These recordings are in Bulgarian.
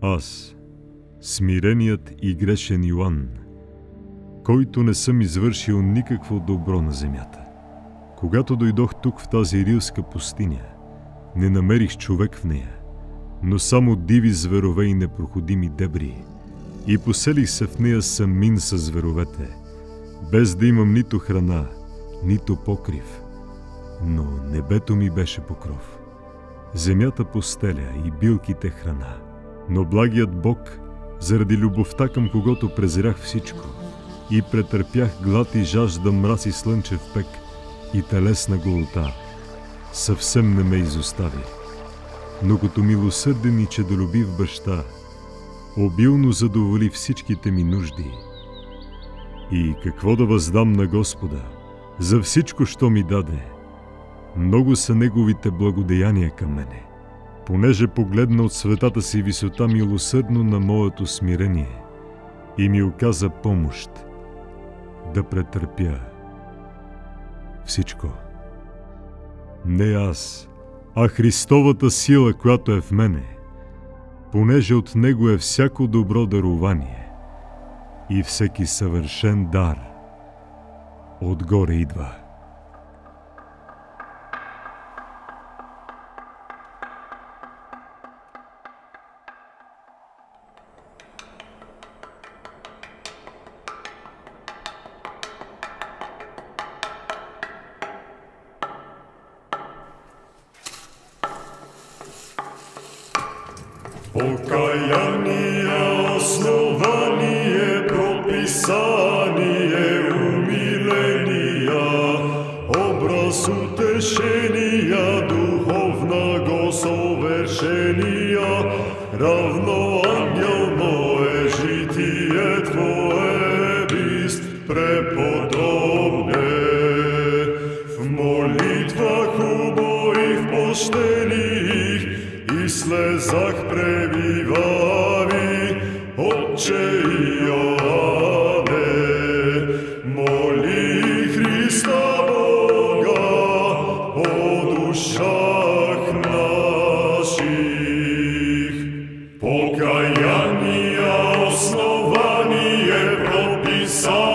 Аз, смиреният и грешен Йоан, който не съм извършил никакво добро на земята. Когато дойдох тук в тази рилска пустиня, не намерих човек в нея, но само диви зверове и непроходими дебри, и поселих се в нея самин със зверовете, без да имам нито храна, нито покрив, но небето ми беше покров. Земята постеля и билките храна, но благият Бог, заради любовта към когото презрях всичко и претърпях глад и жажда, мраз и слънчев пек и телесна голота, съвсем не ме изостави, но като милосърден и чедолюбив баща, обилно задоволи всичките ми нужди. И какво да въздам на Господа за всичко, що ми даде? Много са Неговите благодеяния към мене, понеже погледна от светата си висота милосърдно на моето смирение и ми оказа помощ да претърпя всичко. Не аз, а Христовата сила, която е в мене, понеже от Него е всяко добро дарование и всеки съвършен дар отгоре идва. Покаяние, основание, прописание, умиления, образ утешения, духовного совершения, равно ангелно е житие Твое, бист преподобне. В молитвах убоих почтених и слезах пребивави, Отче Иоанне, моли Христа Бога о душах наших. Покаяние, основание, прописание,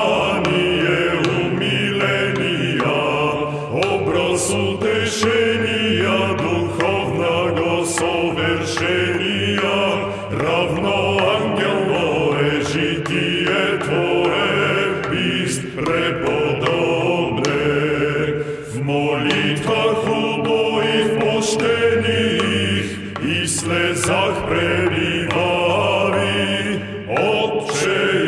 умиления, образ утешения, духовного совершения, равно ангелно е житие Твое, бист преподобне. В молитвах убоих почтених и слезах пребивави, Отче